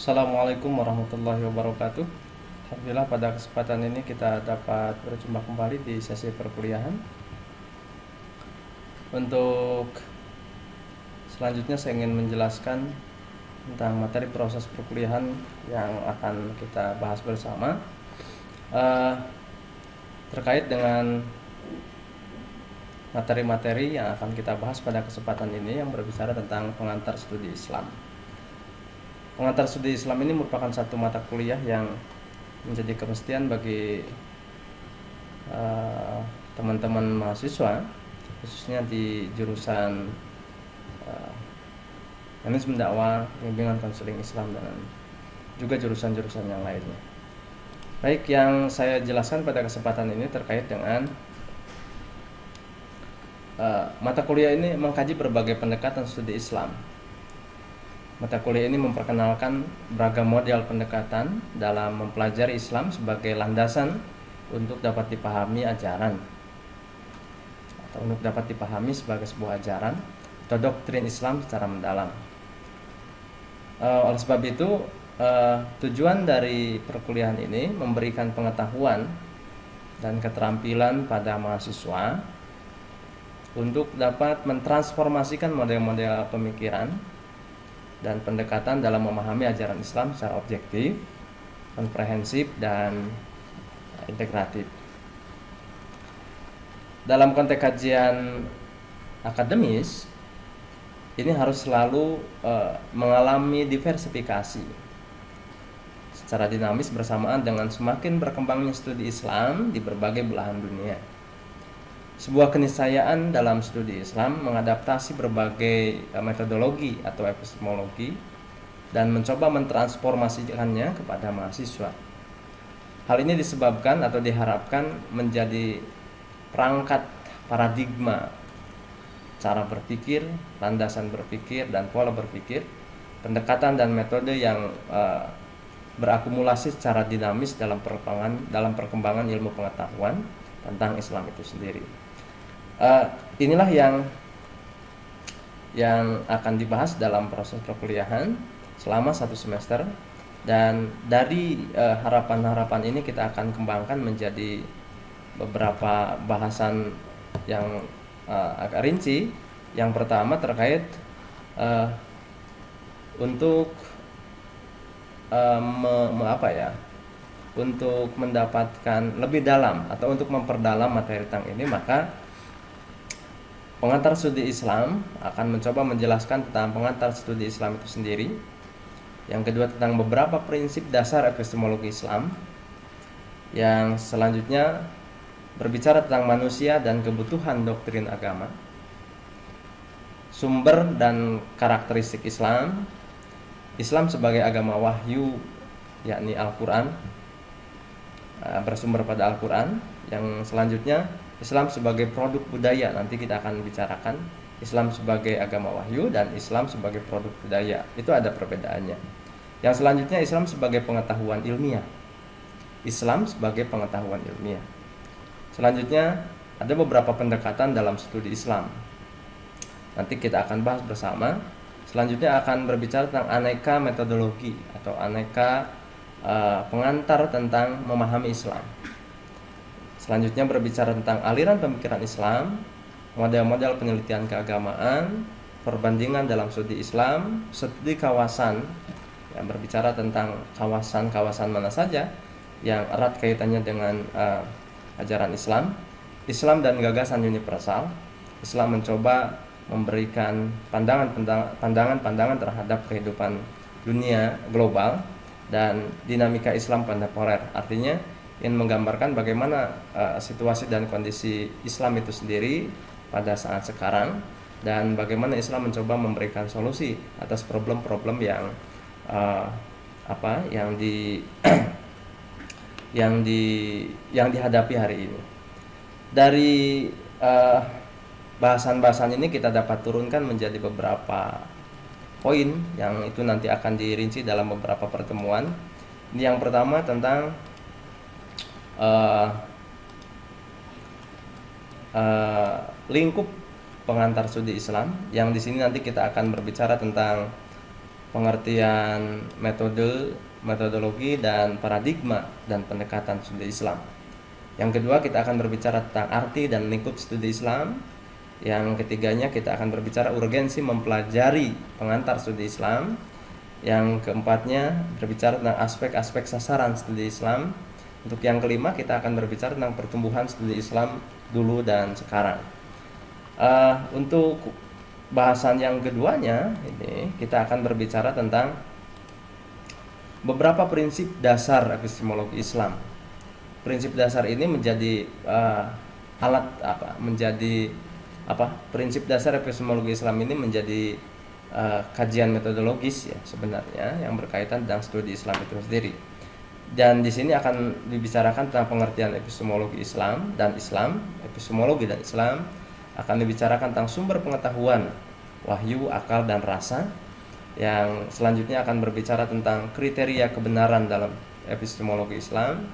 Assalamualaikum warahmatullahi wabarakatuh. Alhamdulillah pada kesempatan ini kita dapat berjumpa kembali di sesi perkuliahan. Untuk selanjutnya saya ingin menjelaskan tentang materi proses perkuliahan yang akan kita bahas bersama, terkait dengan materi-materi yang akan kita bahas pada kesempatan ini yang berbicara tentang pengantar studi Islam. Pengantar studi Islam ini merupakan satu mata kuliah yang menjadi kemestian bagi teman-teman mahasiswa, khususnya di jurusan manajemen dakwah, bimbingan konseling Islam, dan juga jurusan-jurusan yang lainnya. Baik, yang saya jelaskan pada kesempatan ini terkait dengan mata kuliah ini mengkaji berbagai pendekatan studi Islam. Mata kuliah ini memperkenalkan beragam model pendekatan dalam mempelajari Islam sebagai landasan untuk dapat dipahami ajaran atau untuk dapat dipahami sebagai sebuah ajaran atau doktrin Islam secara mendalam. Oleh sebab itu, tujuan dari perkuliahan ini memberikan pengetahuan dan keterampilan pada mahasiswa untuk dapat mentransformasikan model-model pemikiran dan pendekatan dalam memahami ajaran Islam secara objektif, komprehensif, dan integratif. Dalam konteks kajian akademis, ini harus selalu mengalami diversifikasi secara dinamis bersamaan dengan semakin berkembangnya studi Islam di berbagai belahan dunia. Sebuah keniscayaan dalam studi Islam mengadaptasi berbagai metodologi atau epistemologi dan mencoba mentransformasikannya kepada mahasiswa. Hal ini disebabkan atau diharapkan menjadi perangkat paradigma cara berpikir, landasan berpikir, dan pola berpikir, pendekatan dan metode yang berakumulasi secara dinamis dalam perkembangan ilmu pengetahuan tentang Islam itu sendiri. Inilah yang akan dibahas dalam proses perkuliahan selama 1 semester, dan dari harapan-harapan ini kita akan kembangkan menjadi beberapa bahasan yang agak rinci. Yang pertama terkait untuk untuk mendapatkan lebih dalam atau untuk memperdalam materi tentang ini, maka pengantar studi Islam akan mencoba menjelaskan tentang pengantar studi Islam itu sendiri. Yang kedua tentang beberapa prinsip dasar epistemologi Islam. Yang selanjutnya berbicara tentang manusia dan kebutuhan doktrin agama, sumber dan karakteristik Islam, Islam sebagai agama wahyu yakni Al-Quran, bersumber pada Al-Quran. Yang selanjutnya Islam sebagai produk budaya, nanti kita akan bicarakan Islam sebagai agama wahyu dan Islam sebagai produk budaya, itu ada perbedaannya. Yang selanjutnya Islam sebagai pengetahuan ilmiah, Islam sebagai pengetahuan ilmiah. Selanjutnya ada beberapa pendekatan dalam studi Islam, nanti kita akan bahas bersama. Selanjutnya akan berbicara tentang aneka metodologi atau aneka pengantar tentang memahami Islam. Selanjutnya berbicara tentang aliran pemikiran Islam, model-model penelitian keagamaan, perbandingan dalam studi Islam, studi kawasan, yang berbicara tentang kawasan-kawasan mana saja yang erat kaitannya dengan ajaran Islam, Islam dan gagasan universal. Islam mencoba memberikan pandangan-pandangan terhadap kehidupan dunia global dan dinamika Islam kontemporer, artinya ingin menggambarkan bagaimana situasi dan kondisi Islam itu sendiri pada saat sekarang, dan bagaimana Islam mencoba memberikan solusi atas problem-problem yang yang dihadapi hari ini. Dari bahasan-bahasan ini kita dapat turunkan menjadi beberapa poin yang itu nanti akan dirinci dalam beberapa pertemuan. Ini yang pertama tentang lingkup pengantar studi Islam, yang di sini nanti kita akan berbicara tentang pengertian metodologi dan paradigma dan pendekatan studi Islam. Yang kedua, kita akan berbicara tentang arti dan lingkup studi Islam. Yang ketiganya, kita akan berbicara urgensi mempelajari pengantar studi Islam. Yang keempatnya, berbicara tentang aspek-aspek sasaran studi Islam. Untuk yang kelima, kita akan berbicara tentang pertumbuhan studi Islam dulu dan sekarang. Untuk bahasan yang keduanya, ini kita akan berbicara tentang beberapa prinsip dasar epistemologi Islam. Prinsip dasar ini menjadi prinsip dasar epistemologi Islam ini menjadi kajian metodologis ya sebenarnya yang berkaitan dengan studi Islam itu sendiri. Dan di sini akan dibicarakan tentang pengertian epistemologi Islam, epistemologi dan Islam akan dibicarakan tentang sumber pengetahuan, wahyu, akal dan rasa. Yang selanjutnya akan berbicara tentang kriteria kebenaran dalam epistemologi Islam.